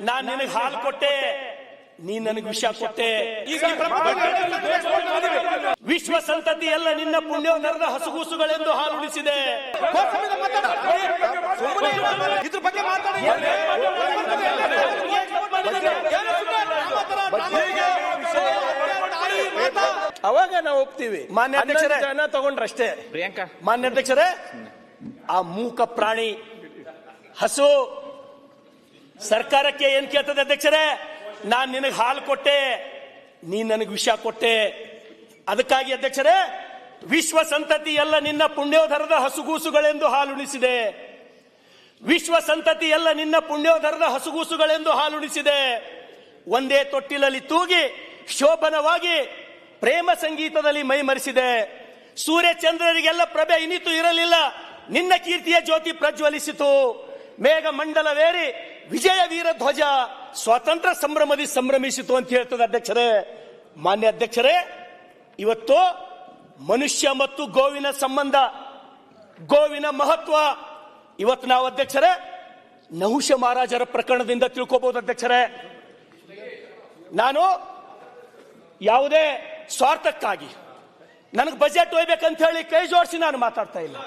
ನಾನ್ ನಿನಗೆ ಹಾಲು ಕೊಟ್ಟೆ, ನೀ ನನಗೆ ವಿಷ ಕೊಟ್ಟೆ. ವಿಶ್ವ ಸಂತತಿ ಎಲ್ಲ ನಿನ್ನ ಪುಣ್ಯೋದರದ ಹಸುಗೂಸುಗಳೆಂದು ಹಾಲುಣಿಸಿದೆ. ಇದ್ರ ಬಗ್ಗೆ ಅವಾಗ ನಾವು ಒಪ್ತೀವಿ. ಮಾನ್ಯ ಅಧ್ಯಕ್ಷರೇ ತಗೊಂಡ್ರಷ್ಟೇ. ಪ್ರಿಯಾಂಕಾ, ಮಾನ್ಯ ಅಧ್ಯಕ್ಷರೇ, ಆ ಮೂಕ ಪ್ರಾಣಿ ಹಸು ಸರ್ಕಾರಕ್ಕೆ ಏನ್ ಕೇಳ್ತದೆ ಅಧ್ಯಕ್ಷರೇ? ನಾನ್ ನಿನಗೆ ಹಾಲು ಕೊಟ್ಟೆ, ನೀ ನನಗೆ ವಿಷ ಕೊಟ್ಟೆ. ಅದಕ್ಕಾಗಿ ಅಧ್ಯಕ್ಷರೇ, ವಿಶ್ವ ಸಂತತಿ ಎಲ್ಲ ನಿನ್ನ ಪುಣ್ಯೋಧರದ ಹಸುಗೂಸುಗಳೆಂದು ಹಾಲುಣಿಸಿದೆ. ವಿಶ್ವ ಸಂತತಿ ಎಲ್ಲ ನಿನ್ನ ಪುಣ್ಯೋಧರದ ಹಸುಗೂಸುಗಳೆಂದು ಹಾಲುಣಿಸಿದೆ. ಒಂದೇ ತೊಟ್ಟಿಲಲ್ಲಿ ತೂಗಿ ಶೋಭನವಾಗಿ ಪ್ರೇಮ ಸಂಗೀತದಲ್ಲಿ ಮೈ ಮರೆಸಿದೆ. ಸೂರ್ಯ ಚಂದ್ರರಿಗೆಲ್ಲ ಪ್ರಭೆ ಇನಿತು ಇರಲಿಲ್ಲ, ನಿನ್ನ ಕೀರ್ತಿಯ ಜ್ಯೋತಿ ಪ್ರಜ್ವಲಿಸಿತು. ಮೇಘ ಮಂಡಲವೇರಿ ವಿಜಯ ವೀರ ಧ್ವಜ ಸ್ವಾತಂತ್ರ್ಯ ಸಂಭ್ರಮದಿ ಸಂಭ್ರಮಿಸಿತು ಅಂತ ಹೇಳ್ತದೆ ಅಧ್ಯಕ್ಷರೇ. ಮಾನ್ಯ ಅಧ್ಯಕ್ಷರೇ, ಇವತ್ತು ಮನುಷ್ಯ ಮತ್ತು ಗೋವಿನ ಸಂಬಂಧ, ಗೋವಿನ ಮಹತ್ವ ಇವತ್ತು ನಾವು ಅಧ್ಯಕ್ಷರೇ ನಹುಷ ಮಹಾರಾಜರ ಪ್ರಕರಣದಿಂದ ತಿಳ್ಕೋಬಹುದು ಅಧ್ಯಕ್ಷರೇ. ನಾನು ಯಾವುದೇ ಸ್ವಾರ್ಥಕ್ಕಾಗಿ ನನಗೆ ಬಜೆಟ್ ಒಯ್ಬೇಕಂತ ಹೇಳಿ ಕೈ ಜೋಡಿಸಿ ನಾನು ಮಾತಾಡ್ತಾ ಇಲ್ಲ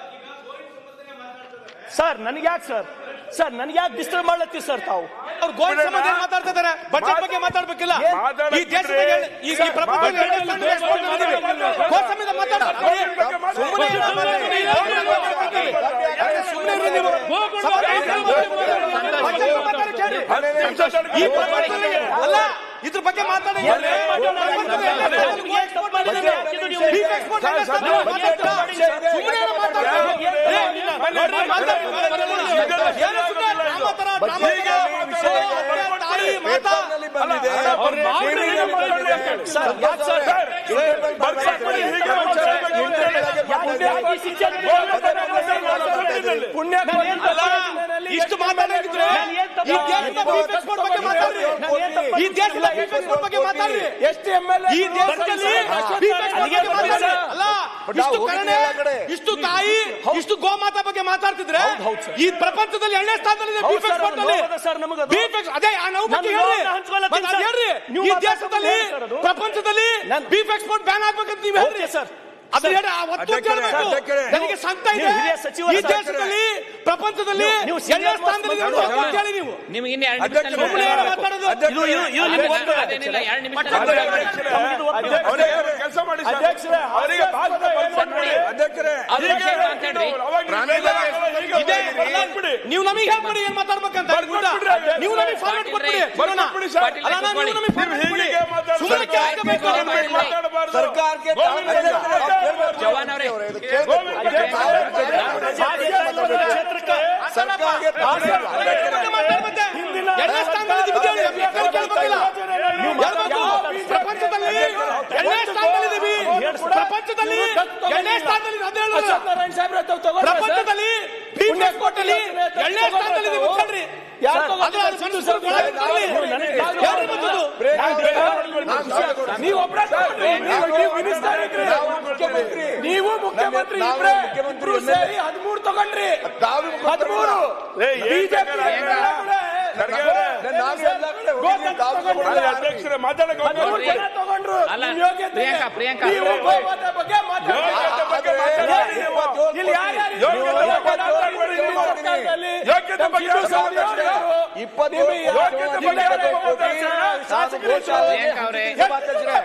ಸರ್. ನನಗೆ ಯಾಕೆ ಸರ್ ನನಗೆ ಯಾಕೆ ಡಿಸ್ಟರ್ಬ್ ಮಾಡ್ಲತ್ತೀವಿ ಸರ್? ತಾವು ಅವ್ರು ಗೋಲ್ಡ್ ಸಂಬಂಧ ಮಾತಾಡ್ತಾ ಇದಾರೆ, ಬಜೆಟ್ ಬಗ್ಗೆ ಮಾತಾಡ್ಬೇಕಿಲ್ಲ. ಈ ದೇಶದ ಅಲ್ಲ, ಇದ್ರ ಬಗ್ಗೆ ಮಾತಾಡಿ. ಇಷ್ಟು ಮಾತಾಡಿದ್ರೆ ಈ ದೇಶದ ಬಗ್ಗೆ ಮಾತಾಡ್ರಿ. ಎಷ್ಟು ಈ ದೇಶದಲ್ಲಿ ಇಷ್ಟು ತಾಯಿ ಇಷ್ಟು ಗೋಮಾತಾ ಬಗ್ಗೆ ಮಾತಾಡ್ತಿದ್ರೆ ಈ ಪ್ರಪಂಚದಲ್ಲಿ 2ನೇ ಸ್ಥಾನದಲ್ಲಿದೆ ಬೀಫ್ ಎಕ್ಸ್ಪೋರ್ಟ್ ಅಲ್ಲಿ. ಅದೇ ನಾವು ಬಗ್ಗೆ ಹೇಳ್ರಿ. ಈ ದೇಶದಲ್ಲಿ ಪ್ರಪಂಚದಲ್ಲಿ ಬೀಫ್ ಎಕ್ಸ್ಪೋರ್ಟ್ ಬ್ಯಾನ್ ಆಗ್ಬೇಕಂತ ನೀವು ಹೇಳ್ರಿ ಸರ್. ನನಗೆ ಸಂತ ಇದೆ. ಈ ದೇಶದಲ್ಲಿ ಪ್ರಪಂಚದಲ್ಲಿ 2ನೇ ಸ್ಥಾನದಲ್ಲಿ ನೀವು ನೀವು ನಮಗೆ ಹೇಳ್ಕೊಡಿ ಏನ್ ಮಾತಾಡ್ಬೇಕಂತ. ನೀವು ನಮಗೆ ಫಾರ್ವರ್ಡ್ ಕೊಟ್ಬಿಡಿ. ಸರ್ಕಾರಕ್ಕೆ ಜವಾನ್ ಅವರೇ ಪ್ರಪಂಚದಲ್ಲಿ 2ನೇ ಸ್ಥಾನದಲ್ಲಿ ಪ್ರಪಂಚದಲ್ಲಿ ಬೀಫ್ ಎಕ್ಸ್ಪೋರ್ಟ್ ಅಲ್ಲಿ 2ನೇ ಸ್ಥಾನದಲ್ಲಿ ಮುಖಂಡ್ರಿ. ನೀವು ಮುಖ್ಯಮಂತ್ರಿ 13 ತಗೊಂಡ್ರಿ. 13 ಬಿಜೆಪಿ ಅಧ್ಯಕ್ಷರೇ ಮಾತಾಡೋದು ಪ್ರಿಯಾಂಕಾ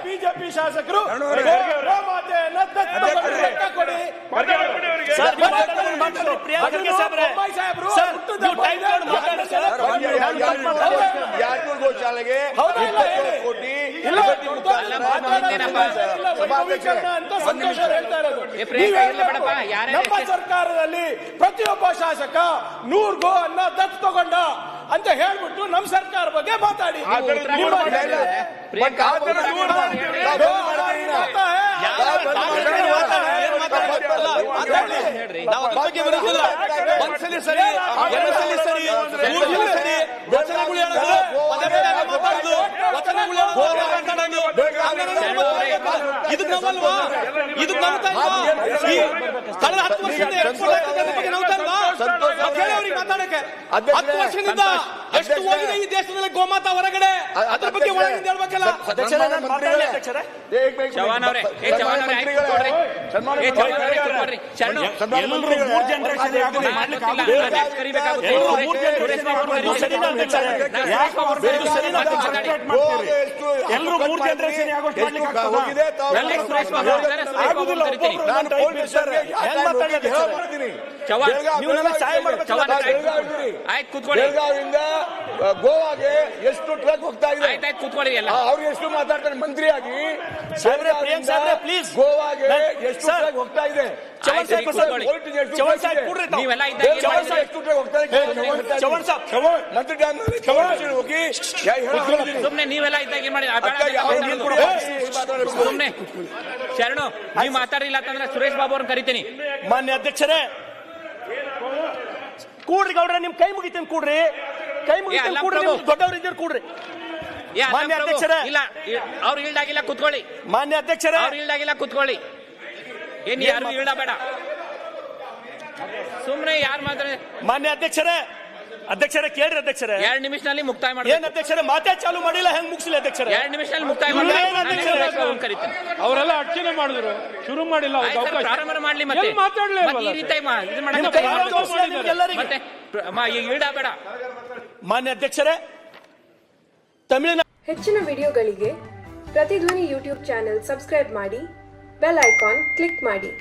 ಬಿಜೆಪಿ ಶಾಸಕರು ಗೋಶಾಲೆಗೆ ಕೋಟಿ ನಮ್ಮ ಸರ್ಕಾರದಲ್ಲಿ ಪ್ರತಿಯೊಬ್ಬ ಶಾಸಕ 100 ಗೋ ಅನ್ನ ದತ್ತು ತಗೊಂಡ ಅಂತ ಹೇಳ್ಬಿಟ್ಟು ನಮ್ಮ ಸರ್ಕಾರ ಬಗ್ಗೆ ಮಾತಾಡಿ. ಒಂದ್ಸಲಿ ಸರಿ, ಎರಡು ಸಲ ಸರಿ, 3 ಸಲ ಸರಿ, ವಚನಗಳು ಹೇಳೋದು, ಮಾತಾಡೋದು, ವಚನಗಳು ಮಾತಾಡೋದು. ಇದು ನಮ್ಮಲ್ವಾ? ಇದು ನಮ್ತಾ ಇಲ್ವಾ? ಕಳೆದ 10 ವರ್ಷದಿಂದ ಬಗ್ಗೆ ನಮ್ತಾ ಇಲ್ವಾ? ಕೇಳಿ ಅವ್ರಿಗೆ ಮಾತಾಡಕ್ಕೆ. ಅಧ್ಯಕ್ಷರೇ, 10 ವರ್ಷದಿಂದ ಎಷ್ಟು ಅಧ್ಯಕ್ಷರೇ, ಹೋಗಿದೆ ಈ ದೇಶದಲ್ಲಿ ಗೋಮಾತಾ ಹೊರಗಡೆ, ಅದ್ರ ಬಗ್ಗೆ ಒಳಗಿಂದ ಹೇಳ್ಬೇಕಲ್ಲ. ಅಧ್ಯಕ್ಷರೇ, ನಾನು ಮಾತಾಡ್ಲಿ ಅಧ್ಯಕ್ಷರೇ. ಚವ್ಹಾಣ್ ಅವರೇ, ಚವ್ಹಾಣ್ ಅವರೇ, ಆಯ್ತು ಕೂತ್ಕೊಳ್ರಿ. ಚವ್ಹಾಣ್ ಅವರೇ, ಕೂತ್ಕೊಳ್ರಿ. ಶರಣು, ಎಲ್ಲರೂ 3 ಜನರೇಷನ್ ಆಗೋದು ಮಾಡ್ಲಿಕ್ಕೆ ಆಗೋದಿಲ್ಲ. ನಾನು ಕರಿಬೇಕಾಗುತ್ತೆ. ಸುರೇಶ್ ಬಾಬು ಅವ್ರನ್ನ ಸರಿನಾ ಅಧ್ಯಕ್ಷರೇ? ಯಾಕೆ ಅವ್ರ ಮೇಲೆ ಸರಿನಾ ಅಧ್ಯಕ್ಷರೇ? ಎಲ್ಲರೂ 3 ಜನರೇಷನ್ ಆಗೋಷ್ಟು ಮಾಡ್ಲಿಕ್ಕೆ ಆಗ್ತದಾ? ಹೋಗಿದೆ ತಾವು ಎಲ್ಲಿ ಸುರೇಶ್ ಬಾಬು ಇದ್ದಾರೆ? ಸುರೇಶ್ ಬಾಬು ಅವ್ರನ್ನ ಕರಿತೀನಿ. ನಾನು ಪೊಲೀಸ್ ಚವ್ಹಾಣ್, ನೀವು ನನಗೆ ಸಹಾಯ ಮಾಡ್ಬೇಕು. ಚವ್ಹಾಣ್ ಆಯ್ತು ಕೂತ್ಕೊಳ್ಳಿ. ಬೆಳಗಾವಿಯಿಂದ ಗೋವಾಗೆ ಎಷ್ಟು ಟ್ರಕ್ ಹೋಗ್ತಾ ಇದೆ? ಆಯ್ತಾಯ್ತು ಕೂತ್ಕೊಳ್ಳಿ ಎಲ್ಲ. ಅವ್ರು ಎಷ್ಟು ಮಾತಾಡ್ತಾರೆ ಮಂತ್ರಿಯಾಗಿ? ಸಾಹೇಬ್ರೆ, ಪ್ರಿಯಾಂಕ್ ಸಾಹೇಬ್ರೆ, ಪ್ಲೀಸ್. ಗೋವಾಗೆ ಎಷ್ಟು ಸರ್, ಟ್ರಕ್ ಹೋಗ್ತಾ ಇದೆ? ಚವ್ಹಾಣ್ ಸಾಹೇಬ್ ಕೂತ್ಕೊಳ್ಳಿ. ಚವ್ಹಾಣ್ ಸಾಹೇಬ್ ಕೂಡ್ರಿ ತಾವು. ನೀವೆಲ್ಲ ಇದ್ದಾಗ ಏನ್ ಚವ್ಹಾಣ್ ಮಾಡಿದ್ರಿ? ಎಷ್ಟು ಟ್ರಕ್ ಹೋಗ್ತಾ ಇದೆ? ಚವ್ಹಾಣ್ ಸಾಹೇಬ್, ಮಂತ್ರಿ ಡ್ಯಾಮ್ನಲ್ಲಿ ಹೋಗಿ ಸುಮ್ನೆ ನೀವೆಲ್ಲ ಇದ್ದಾಗ ಏನ್ ಮಾಡಿ ಸುಮ್ನೆ ಶರಣು ನೀವು ಮಾತಾಡಿಲ್ಲ ಅಂತಂದ್ರೆ ಸುರೇಶ್ ಬಾಬು ಅವ್ರನ್ನ ಕರಿತೀನಿ. ಮಾನ್ಯ ಅಧ್ಯಕ್ಷರೇ, ಕೂಡ್ರಿ ಗೌಡ್ರೆ, ನಿಮ್ ಕೈ ಮುಗಿತೀನಿ ಕೂಡ್ರಿ, ಕೈ ಮುಗಿತೀನಿ ಅಲ್ಲ ಕೂಡ್ರಿ, ಪ್ರಭು. ನಿಮ್ ದೊಡ್ಡವ್ರು ಇದ್ದೀರಿ ಕೂಡ್ರಿ. ಏ, ಅಲ್ಲ ಮಾನ್ಯ ಪ್ರಭು, ಅಧ್ಯಕ್ಷರೇ. ಇಲ್ಲ ಅವ್ರು ಇಲ್ದಾಗಿಲ್ಲ ಕೂತ್ಕೊಳ್ಳಿ. ಮಾನ್ಯ ಅಧ್ಯಕ್ಷರೇ, ಅವ್ರು ಇಲ್ದಾಗಿಲ್ಲ ಕೂತ್ಕೊಳ್ಳಿ. ಏನ್ ಯಾರು ಇಲ್ಡಬೇಡ, ಸುಮ್ನೆ ಯಾರು ಮಾತಾಡ. ಮಾನ್ಯ ಅಧ್ಯಕ್ಷರೇ, ಅಧ್ಯಕ್ಷರೇ ಕೇಳ್ರಿ ಅಧ್ಯಕ್ಷರೇ. 2 ನಿಮಿಷದಲ್ಲಿ ಮುಕ್ತಾಯ ಏನ್ ಮಾಡ್ಬೇಕು. ಅಧ್ಯಕ್ಷರೇ, ಮಾತೇ ಚಾಲು ಮಾಡಿಲ್ಲ, ಹೆಂಗ್ ಮುಗಿಸ್ಲಿ ಅಧ್ಯಕ್ಷರೇ? 2 ನಿಮಿಷದಲ್ಲಿ ಮುಕ್ತಾಯ ಏನ್ ಅಧ್ಯಕ್ಷರೇ? ಮಾಡ್ಬೇಕು ಕರಿತೀನಿ. ಅವರೆಲ್ಲ ಅರ್ಚನೆ ಮಾಡಿದ್ರು, ಶುರು ಮಾಡಿಲ್ಲ ಅವ್ರಿಗೆ ಆಯ್ತು, ಅವಕಾಶ. ಪ್ರಾರಂಭ ಮಾಡ್ಲಿ ಮತ್ತೆ. ಎಲ್ಲಿ ಮಾತಾಡ್ಲೇ ಮತ್ತೆ ಈ ರೀತಿ ಇದು ಮಾಡಕ್ಕೆ ನಿಮ್ ಕೈ ಮುಗಿಸ್ಲಿ ನಿಮ್ಗೆಲ್ಲರಿಗೂ. ಮತ್ತೆ ಇಲ್ಡಬೇಡ. ಮಾನ್ಯ ಅಧ್ಯಕ್ಷರೇ, ತಮಿಳುನಾಡು ಹೆಚ್ಚಿನ ವಿಡಿಯೋಗಳಿಗೆ ಪ್ರತಿಧ್ವನಿ ಯೂಟ್ಯೂಬ್ ಚಾನೆಲ್ ಸಬ್ಸ್ಕ್ರೈಬ್ ಮಾಡಿ, ಬೆಲ್ ಐಕಾನ್ ಕ್ಲಿಕ್ ಮಾಡಿ.